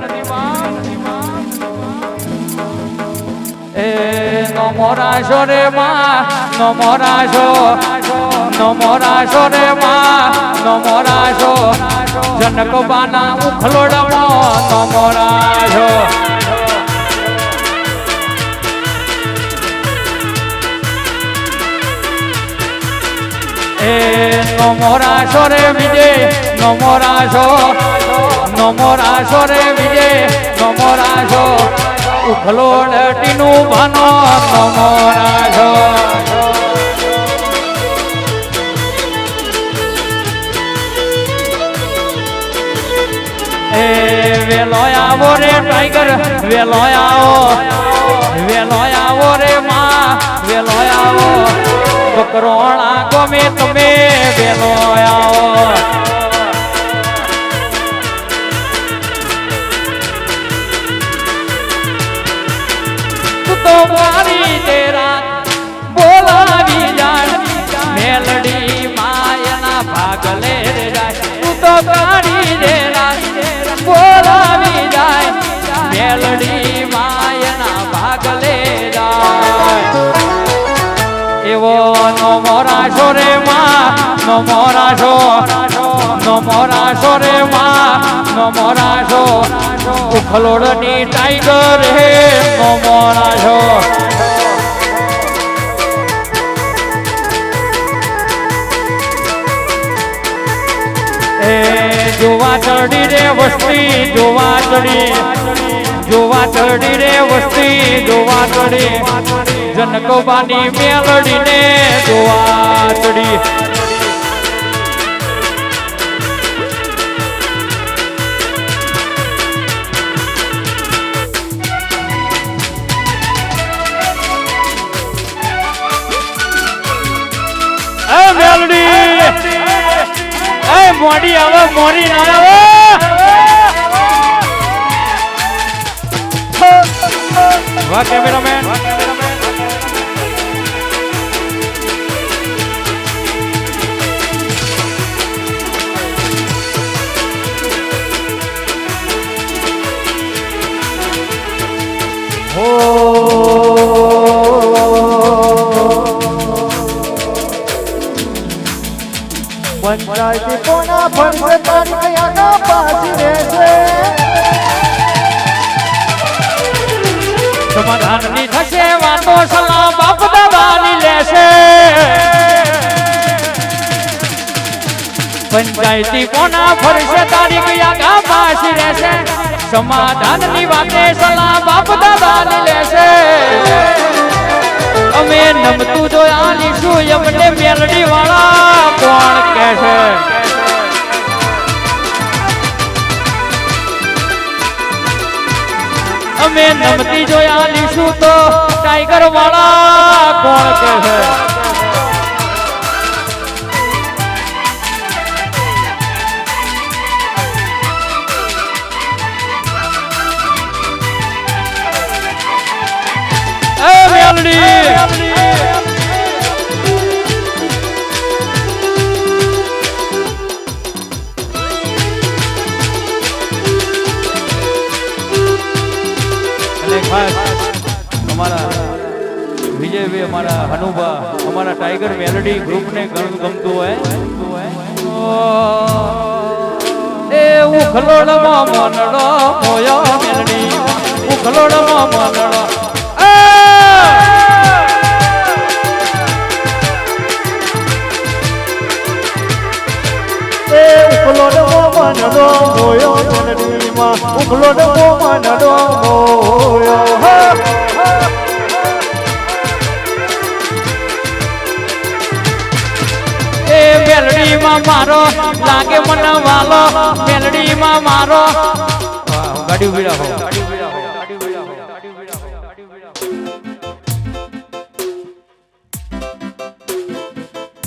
એ નમો રાશો રે માં નમો રાશો રે માં નમો રાશો જનકબાના ઉખલોડમો નમો રાશો એ નમો રાશો રે વિજય નમો રાશો રે વિજય નમો રાશો ઉખલોડટીનું ભાનો નમો રાશો એ વેલો આવો રે ટાઈગર વેલો આવો રે માં વેલો આવો બકરોણા ગમે તમે વેલો આવો તો મારી તેરા બોલાવી જાય મેલડી માયના ભાગલે રે જાય તું તો મારી તેરા બોલાવી જાય મેલડી માયના ભાગલે જાય એવો નમો રાશો રે માં નમો રાશો રે માં નમો રાશો ઉખલોડની ટાઈગર હે નમો રાશો એ જોવા ચડી રે વસ્તી જોવા ચડી રે વસ્તી જોવા ચડી જનકબાની મેલડીને જોવા ચડી મેલડી એ મોડી આવે મોરી ના આવે વાહ કેમેરામેન પંચાયતી કોના ફરશે તારી કયાના પાછી રહેશે સમાધાનની થશે વાતો સલાહ બાપ દાદાની લેશે પંચાયતી કોના ફરશે તારી કયાના પાછી રહેશે સમાધાનની વાતે સલાહ બાપ દાદાની લેશે અમે નમતું જોયા લીશું એમને મેલડી વાળા કોણ કહેશે અમે નમતી જોયા લીશું તો ટાઈગર વાળા કોણ કહેશે મેલડી વિજયભાઈ અમારા હનુભા અમારા ટાઈગર મેલડી ગ્રુપને ઘણું ગમતું હોય એ ઉખલોડમાં મનડો મોયો મેલડી ઉખલોડમાં મનડો એ ઉખલોડમાં મનડો મોયો મેલડી મેલડીમાં ઉખલો ડબો મનડો મોયો એ મેલડીમાં મારો લાગે મને વાલો મેલડીમાં મારો ગાડી ઉભી રાખો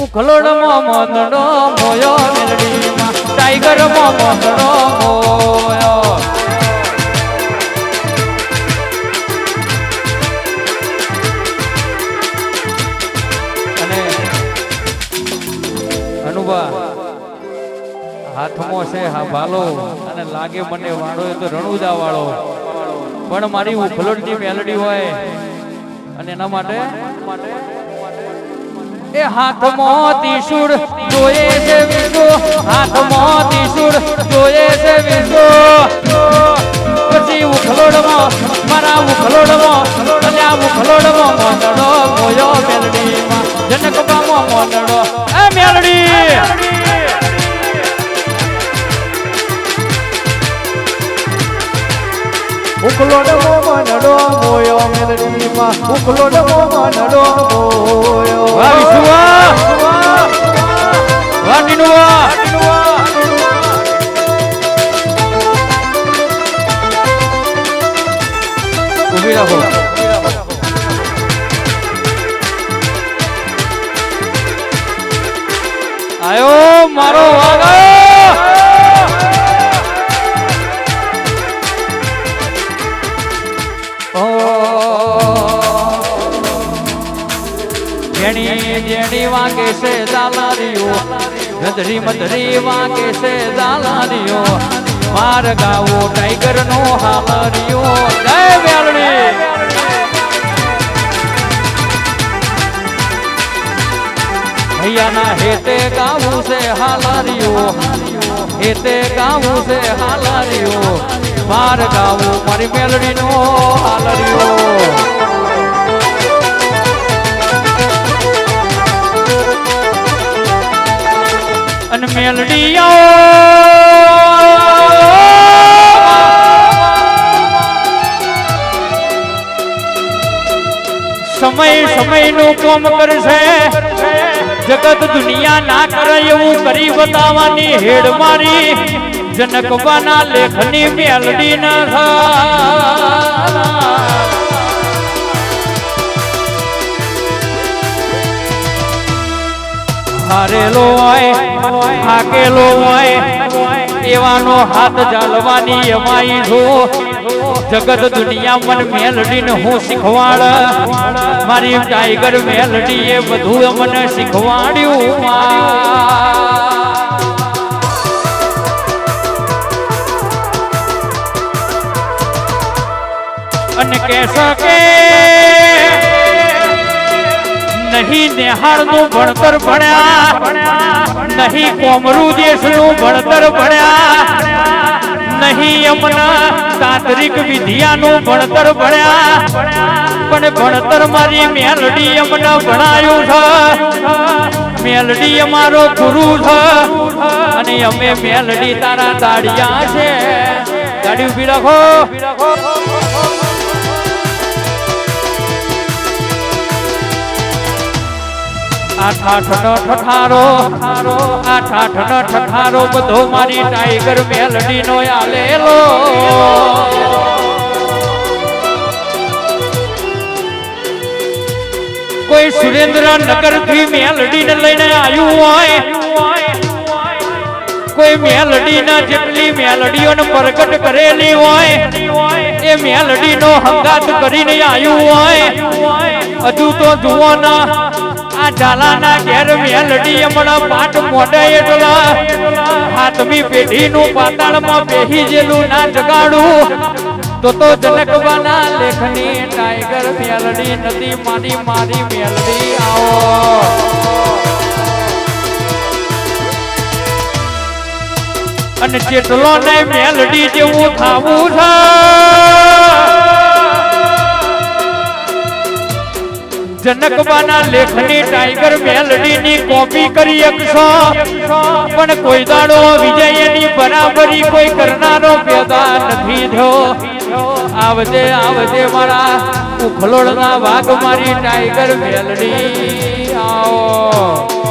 ઉખલોડમાં મોનડો મોયો મેલડીમાં ટાઈગરમાં મોનડો મોયો અને અનુભા હાથમાં છે હા ભાલો અને લાગે મને વાળો એ તો રણુદા વાળો પણ મારી ઉખલોડની મેલડી હોય અને એના માટે એ હાથમાં ત્રિશૂળ જોયે છે વિશો હાથમાં ત્રિશૂળ જોયે છે વિશો પછી ઉખલોડમાં મારા ઉખલોડમાં અને આ ઉખલોડમાં મોનડો મોયો મેલડીમાં જનકબામાં મોનડો એ મેલડી ઉખલો ડબો મનડો મોયો મેલડીમાં ઉખલો ડબો મનડો મોયો વાહ વિશુવા વાહ નીનુવા ઉભી રાખો આયો મારો વાગા જેણી વાગે છે દાલારીઓ ગધરી મધરી વાગે છે દાલારીઓ માર ગાવો ટાઈગર નો હાલરીઓ જય વેલડી ભૈયાના હેતે ગાવું છે હાલરીઓ હેતે ગાવું છે હાલરીઓ માર ગાવું મારી મેલડી નો હાલરીઓ અને મેલડી સમય નું કામ કરશે જગત દુનિયા ના કરે એવું કરી બતાવવાની હેડ મારી જનકબાના લેખની મેલડી ના હારેલો હોય થાકેલો હોય એવાનો હાથ જાળવાની અમાઈ છો જગત દુનિયા મન મેલડી ને હું શીખવાડ મારી ટાઈગર મેલડી એ બધું મને શીખવાડ્યું અને કહેશો કે નહીં નેહાળ નું ભણતર ભણ્યા નહીં કોમરૂ દેશ નું ભણતર ભણ્યા નહીં અમના તાંત્રિક વિદ્યા નું ભણતર ભણ્યા પણ ભણતર મારી મેલડી અમને ભણાયું છે મેલડી અમારો ગુરુ છે અને અમે મેલડી તારા દાડિયા છે દાડી ઉભી રાખો આઠ નો ઠઠારો બધો મારી ટાઈગર મેલડી નો આલેલો કોઈ સુરેન્દ્રનગર થી મેલડી ને લઈને આવ્યું હોય કોઈ મેલડી ના જેટલી મેલડીઓ ને પ્રગટ કરેલી હોય એ મેલડી નો હંગાત કરીને આવ્યું હોય હજુ તો જુઓ ના આ ઝાલાના ઘેર મેલડી હમણાં પાટ મોઢે એટલા હાથમી પેઢી નું પાતાળમાં બેહી જેલું ના જગાડું તો જનકબાના લેખની ટાઈગર મેલડી નદી મારી મારી મેલડી આવો અને જેટલો ને મેલડી જેવું થાવું છે જનકબાના લેખની ટાઈગર મેલડી ની કોપી કરી શકશો પણ કોઈ દાડો વિજયની બરાબરી કોઈ કરનારો પેદા નથી થયો આવજે આવજે મારા ઉખલોડના વાઘ મારી ટાઈગર મેલડી આવો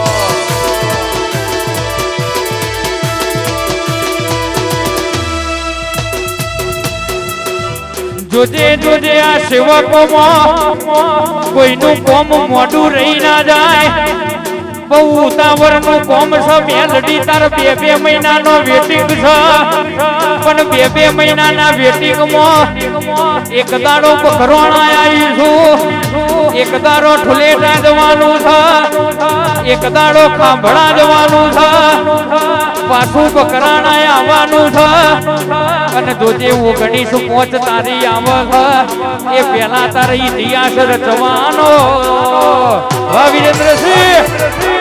જોજે જોજે આ સેવકોમાં કોઈનું કોમ મોઢું રહી ના જાય બહુ ઉતાવળનું કોમ છે મેલડી તાર બે મહિનાનો વેટિંગ છે પણ બે મહિનાના વેટિંગમાં એક દાડો ઘરોણા આવી છું એક દાડો ઠુલેટા જવાનું છે એક દાડો ખાંભળા જવાનું છે પાછું બકરાણા આવવાનું છે અને જોજે ઓગણીસ પોચ તારી આવે છે એ પેલા તારે ઇતિહાસ રચવાનો હા વિરેન્દ્રસિંહ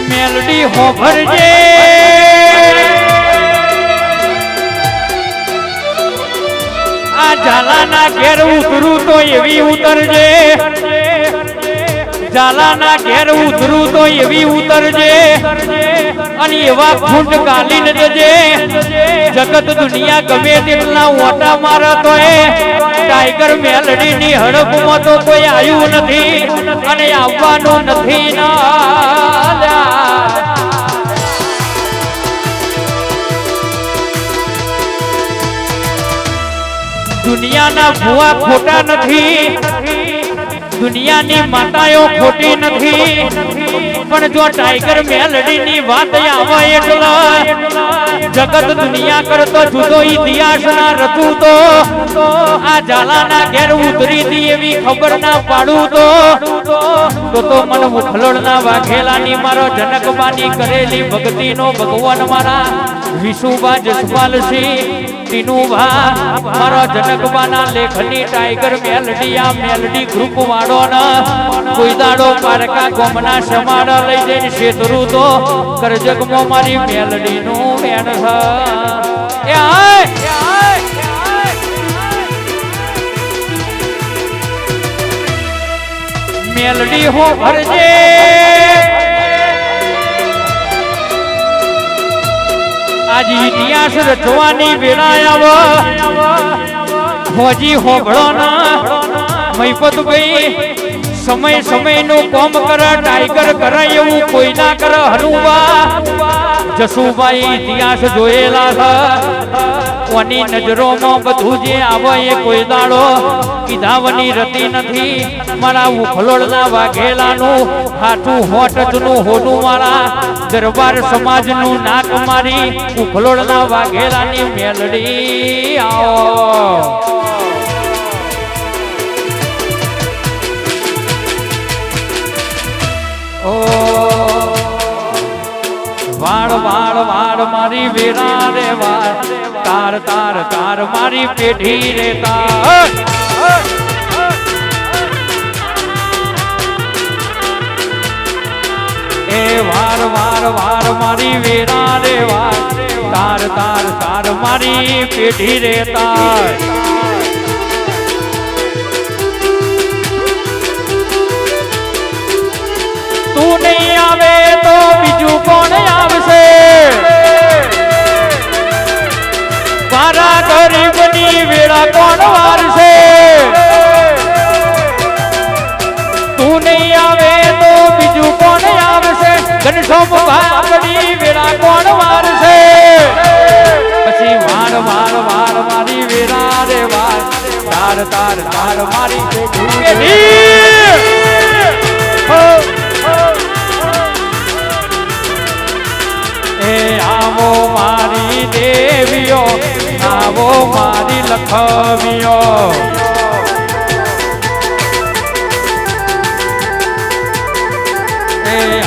મેલડી હોભરજે આ ઝાલાના ઘેર ઉતરું તો એવી ઉતરજે ઝાલાના ઘેર ઉતરું તો એવી ઉતરજે અને એવા ખૂંટ ગાલીને જજે જગત દુનિયા ગમે તેટલા ઓટા મારે તો ટાઈગર મેલડીની હડપમાં તો કોઈ આવ્યું નથી અને આવવાનું નથી ના દુનિયાના ભુવા ખોટા નથી દુનિયાની માતાઓ ખોટી નથી પણ જો ટાઈગર મેલડીની વાત આવે એટલે જગત દુનિયા કરતો જુદો ઇતિહાસ ના રચું તો આ ઝાલાના ઘેર ઉતરી હતી એવી ખબર ના પાડું તો મને મુખલોડના વાઘેલાની મારો જનકબાની કરેલી ભક્તિનો ભગવાન મારા વિશુભા જસપાલસિંહ ટીનુભા મારો જનકબાના લેખની ટાઈગર મેલડી આ મેલડી ગ્રુપ વાળો કોઈ દાડો પારકા ગોમના સમાડા લઈ જઈને શેતરું તો કરજગમાં મારી મેલડી નું વેણ છે મેલડી હો ભરજે આજ ઇતિહાસ રચવાની વેળા આવ હોજી હોભળો ના મહિપતભાઈ સમય સમયનું કોમ કરે ટાઈગર કરે એવું કોઈ ના કરે હનુભા જસુભાઈ ઇતિહાસ જોયેલા છે કોની નજરોમાં બધું જે આવે એ કોઈ દાડો કીધાવની રતી નથી મારા ઉખલોડના વાઘેલાનું હાથું હોટનું હોડું મારા દરબાર સમાજનું નાક મારી ઉખલોડના વાઘેલાની મેલડી આવો વાળ વાળ વાળ મારી વેરા રે વાળ તાર તાર તાર મારી પેઢી રે તાર એ વાર વાર વાર મારી વેરા રે વાળ તાર તાર તાર મારી પેઢી રે તાર તું નહીં આવે તો બીજું કોણ આવશે મારા ગરીબની વેળા કોણ વારશે તું નહીં આવે તો બીજું કોણ આવશે ઘનશ્યામ ભાગની વેળા કોણ વારશે પછી વાર વાર વાર મારી વેળા રે વાર તાર તાર તાર મારી આવો મારી દેવીઓ આવો મારી લખમીઓ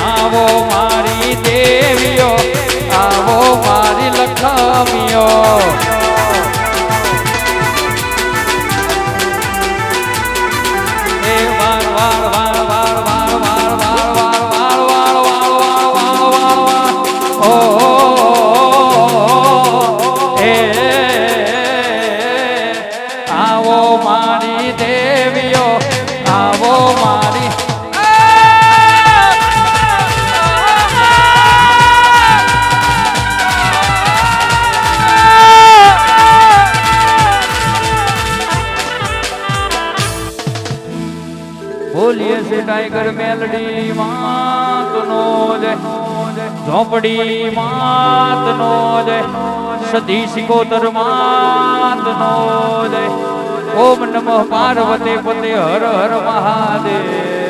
આવો મારી દેવીઓ આવો મારી લખમીઓ વાર વાર ટાઈગર મેલડી માતનો જય ઝોપડી માતનો જય સતી સિકોતર માતનો જય ઓમ નમઃ પાર્વતી પતે હર હર મહાદેવ